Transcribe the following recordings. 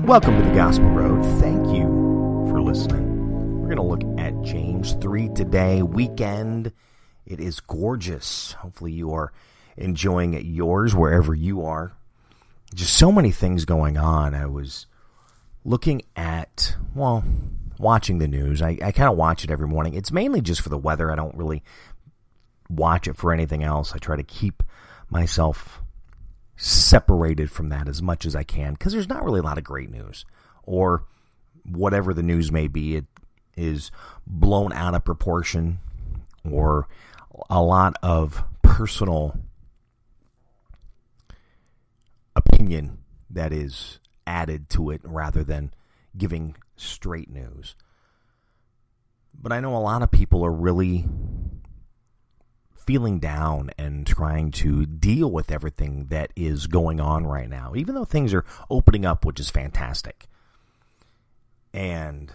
Welcome to the Gospel Road. Thank you for listening. We're going to look at James 3 today, weekend. It is gorgeous. Hopefully you are enjoying yours wherever you are. Just so many things going on. I was looking at, watching the news. I kind of watch it every morning. It's mainly just for the weather. I don't really watch it for anything else. I try to keep myself separated from that as much as I can because there's not really a lot of great news, or whatever the news may be, it is blown out of proportion, or a lot of personal opinion that is added to it rather than giving straight news. But I know a lot of people are really feeling down and trying to deal with everything that is going on right now, even though things are opening up, which is fantastic. And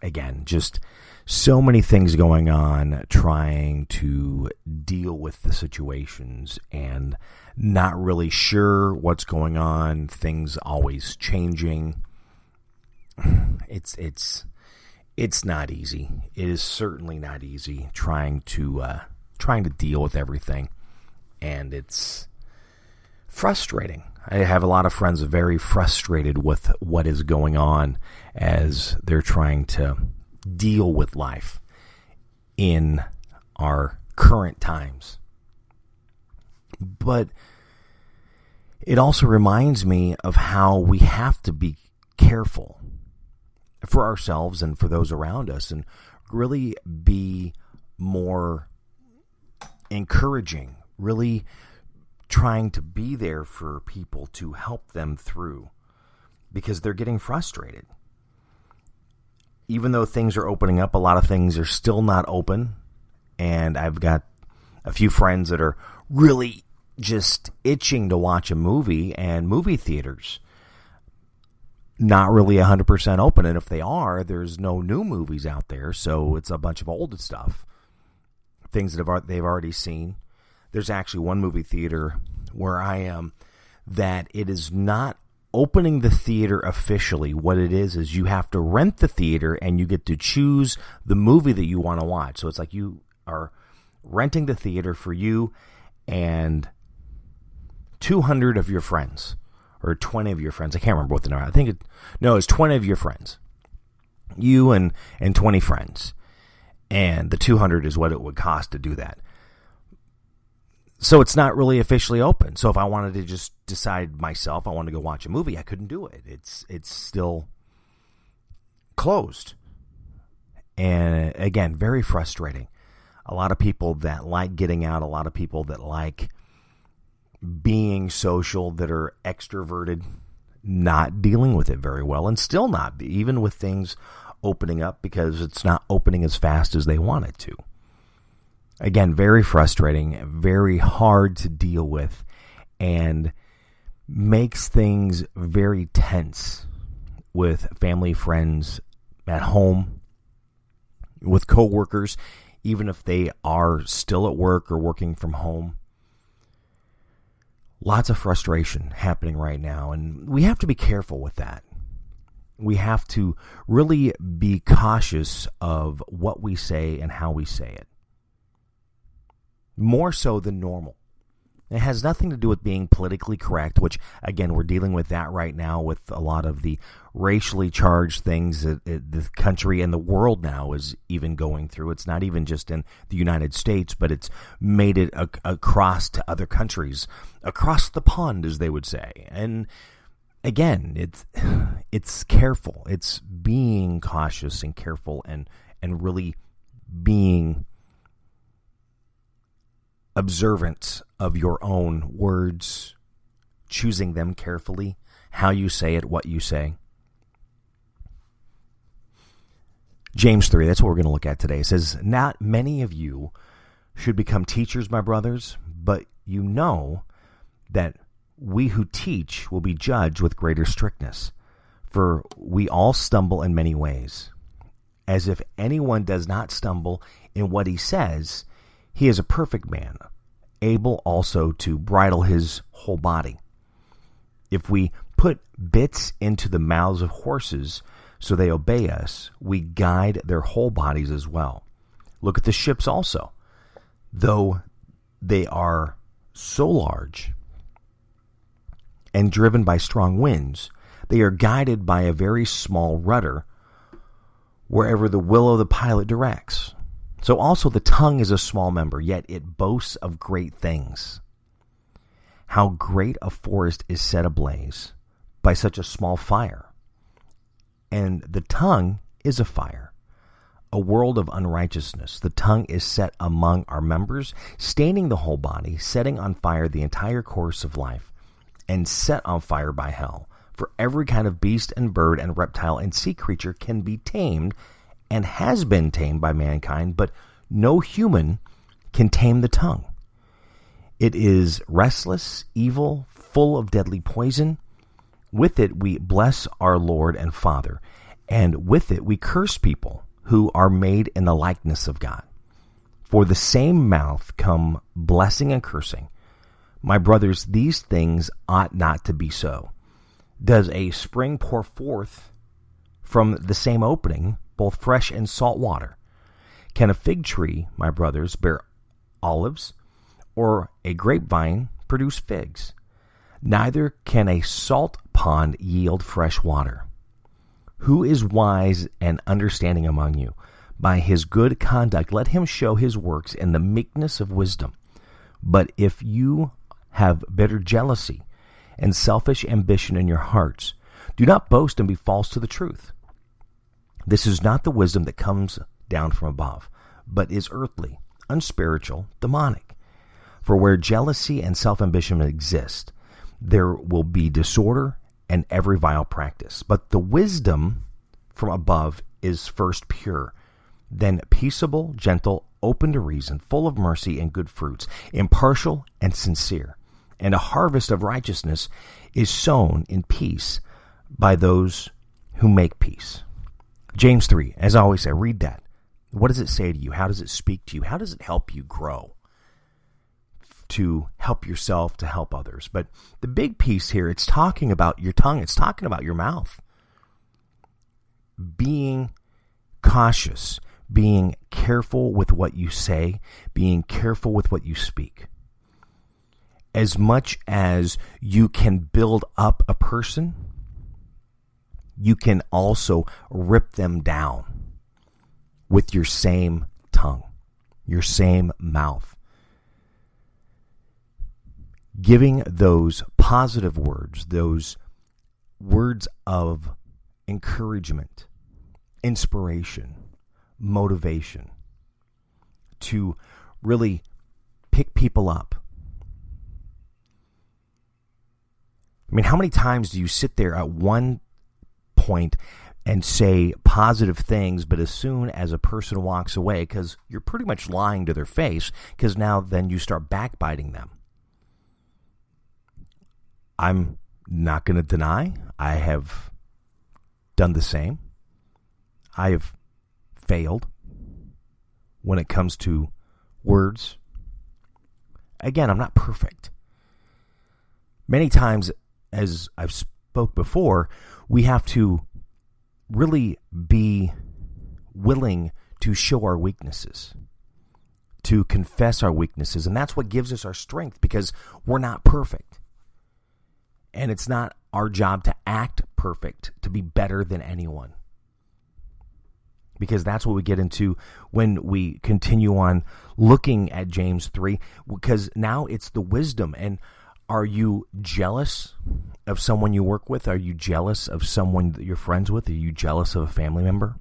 again, just so many things going on, trying to deal with the situations and not really sure what's going on, things always changing. It's not easy. It is certainly not easy trying to deal with everything, and it's frustrating. I have a lot of friends very frustrated with what is going on as they're trying to deal with life in our current times. But it also reminds me of how we have to be careful for ourselves and for those around us, and really be more encouraging, really trying to be there for people to help them through, because they're getting frustrated. Even though things are opening up, a lot of things are still not open, and I've got a few friends that are really just itching to watch a movie, and movie theaters not really 100% open, and if they are, there's no new movies out there, so it's a bunch of old stuff, things that they've already seen. There's actually one movie theater where I am that it is not opening the theater officially. What it is you have to rent the theater, and you get to choose the movie that you want to watch. So it's like you are renting the theater for you and 200 of your friends. Or 20 of your friends. I can't remember what the number. It's 20 of your friends. You and 20 friends. And the 200 is what it would cost to do that. So it's not really officially open. So if I wanted to just decide myself, I wanted to go watch a movie, I couldn't do it. It's still closed. And again, very frustrating. A lot of people that like getting out, a lot of people that like being social, that are extroverted, not dealing with it very well, and still not, even with things opening up, because it's not opening as fast as they want it to. Again, very frustrating, very hard to deal with, and makes things very tense with family, friends, at home, with coworkers, even if they are still at work or working from home. Lots of frustration happening right now, and we have to be careful with that. We have to really be cautious of what we say and how we say it. More so than normal. It has nothing to do with being politically correct, which, again, we're dealing with that right now with a lot of the racially charged things that the country and the world now is even going through. It's not even just in the United States, but it's made it across to other countries, across the pond, as they would say. And again, it's careful. It's being cautious and careful, and really being observant of your own words, choosing them carefully, how you say it, what you say. James 3, that's what we're going to look at today. It says, "Not many of you should become teachers, my brothers, but you know that we who teach will be judged with greater strictness. For we all stumble in many ways. As if anyone does not stumble in what he says, he is a perfect man, able also to bridle his whole body. If we put bits into the mouths of horses so they obey us, we guide their whole bodies as well. Look at the ships also. Though they are so large and driven by strong winds, they are guided by a very small rudder wherever the will of the pilot directs. So also the tongue is a small member, yet it boasts of great things. How great a forest is set ablaze by such a small fire. And the tongue is a fire, a world of unrighteousness. The tongue is set among our members, staining the whole body, setting on fire the entire course of life, and set on fire by hell. For every kind of beast and bird and reptile and sea creature can be tamed and has been tamed by mankind, but no human can tame the tongue. It is restless, evil, full of deadly poison. With it we bless our Lord and Father, and with it we curse people who are made in the likeness of God. For the same mouth come blessing and cursing. My brothers, these things ought not to be so. Does a spring pour forth from the same opening both fresh and salt water? Can a fig tree, my brothers, bear olives, or a grapevine produce figs? Neither can a salt pond yield fresh water. Who is wise and understanding among you? By his good conduct let him show his works in the meekness of wisdom. But if you have bitter jealousy and selfish ambition in your hearts, do not boast and be false to the truth. This is not the wisdom that comes down from above, but is earthly, unspiritual, demonic. For where jealousy and self-ambition exist, there will be disorder and every vile practice. But the wisdom from above is first pure, then peaceable, gentle, open to reason, full of mercy and good fruits, impartial and sincere. And a harvest of righteousness is sown in peace by those who make peace. James 3, as I always say, read that. What does it say to you? How does it speak to you? How does it help you grow? To help yourself, to help others. But the big piece here, it's talking about your tongue. It's talking about your mouth. Being cautious, being careful with what you say, being careful with what you speak. As much as you can build up a person, you can also rip them down with your same tongue, your same mouth. Giving those positive words, those words of encouragement, inspiration, motivation, to really pick people up. I mean, how many times do you sit there at one point and say positive things, but as soon as a person walks away, because you're pretty much lying to their face, because now then you start backbiting them. I'm not going to deny I have done the same. I have failed when it comes to words. Again, I'm not perfect. Many times, as I've spoke before, we have to really be willing to show our weaknesses, to confess our weaknesses. And that's what gives us our strength, because we're not perfect. And it's not our job to act perfect, to be better than anyone. Because that's what we get into when we continue on looking at James 3, because now it's the wisdom. And are you jealous of someone you work with? Are you jealous of someone that you're friends with? Are you jealous of a family member?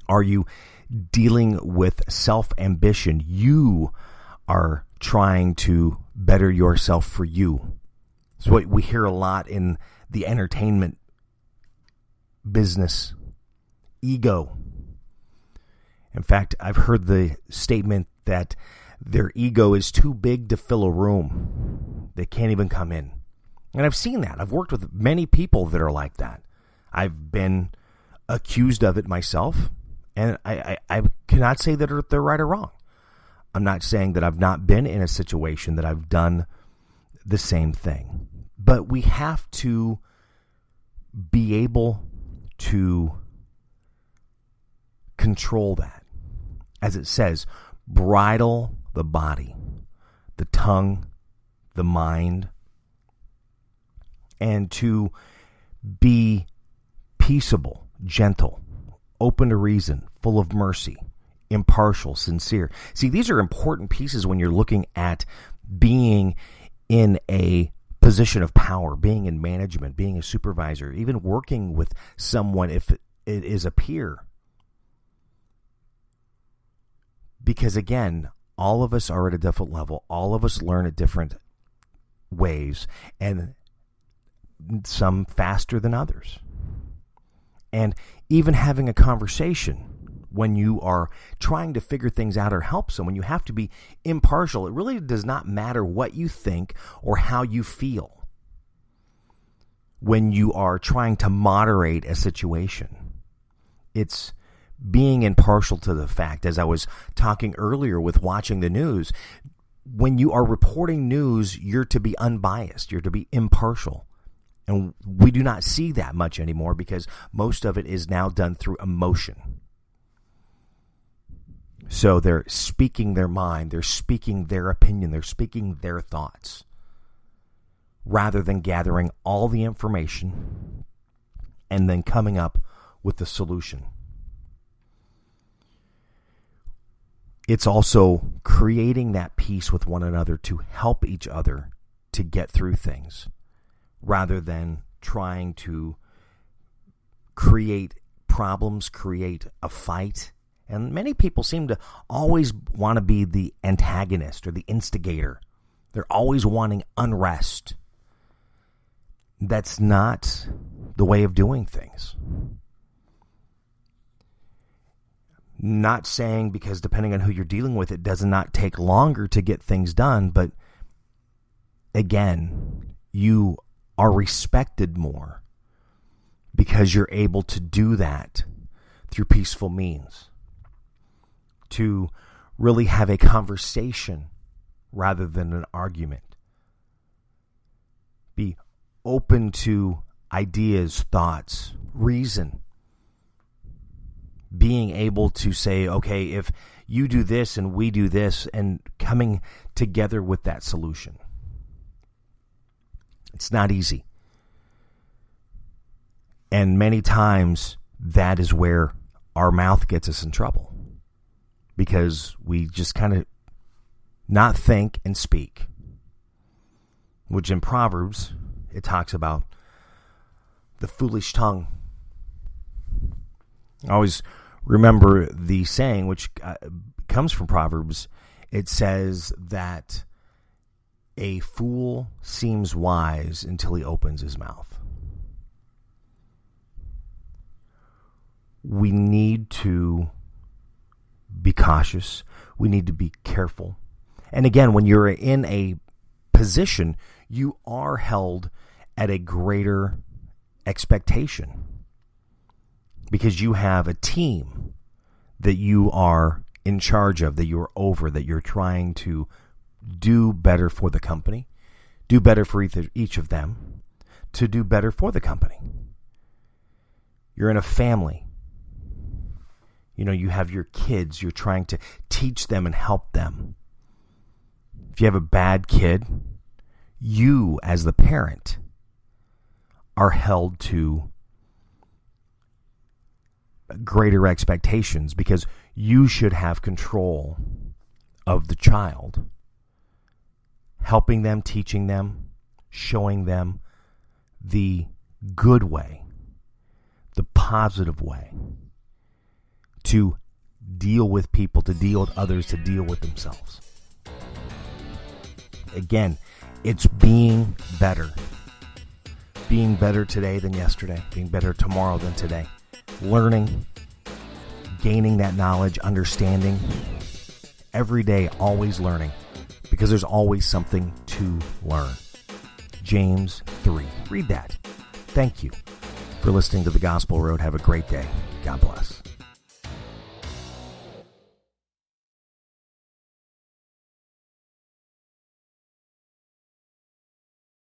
Are you dealing with self-ambition? You are trying to better yourself for you. It's what we hear a lot in the entertainment business. Ego. In fact, I've heard the statement that their ego is too big to fill a room. They can't even come in. And I've seen that. I've worked with many people that are like that. I've been accused of it myself, and I cannot say that they're right or wrong. I'm not saying that I've not been in a situation that I've done the same thing. But we have to be able to control that. As it says, bridle the body, the tongue, the mind, and to be peaceable, gentle, open to reason, full of mercy, impartial, sincere. See, these are important pieces when you're looking at being in a position of power, being in management, being a supervisor, even working with someone if it is a peer. Because again, all of us are at a different level. All of us learn at different ways, and some faster than others. And even having a conversation when you are trying to figure things out or help someone, you have to be impartial. It really does not matter what you think or how you feel when you are trying to moderate a situation. It's being impartial to the fact, as I was talking earlier with watching the news, when you are reporting news, you're to be unbiased, you're to be impartial. And we do not see that much anymore because most of it is now done through emotion. So they're speaking their mind, they're speaking their opinion, they're speaking their thoughts, rather than gathering all the information and then coming up with the solution. It's also creating that peace with one another to help each other to get through things, rather than trying to create problems, create a fight. And many people seem to always want to be the antagonist or the instigator. They're always wanting unrest. That's not the way of doing things. Not saying because depending on who you're dealing with, it does not take longer to get things done. But again, you are respected more because you're able to do that through peaceful means. To really have a conversation rather than an argument. Be open to ideas, thoughts, reason. Being able to say, okay, if you do this and we do this, and coming together with that solution. It's not easy. And many times that is where our mouth gets us in trouble. Because we just kind of not think and speak. Which in Proverbs, it talks about the foolish tongue. I always remember the saying, which comes from Proverbs. It says that a fool seems wise until he opens his mouth. We need to be cautious. We need to be careful. And again, when you're in a position, you are held at a greater expectation because you have a team that you are in charge of, that you're over, that you're trying to do better for the company, do better for each of them, to do better for the company. You're in a family. You know, you have your kids. You're trying to teach them and help them. If you have a bad kid, you as the parent are held to greater expectations because you should have control of the child, helping them, teaching them, showing them the good way, the positive way to deal with people, to deal with others, to deal with themselves. Again, it's being better. Being better today than yesterday. Being better tomorrow than today. Learning, gaining that knowledge, understanding. Every day, always learning. Because there's always something to learn. James 3. Read that. Thank you for listening to The Gospel Road. Have a great day. God bless.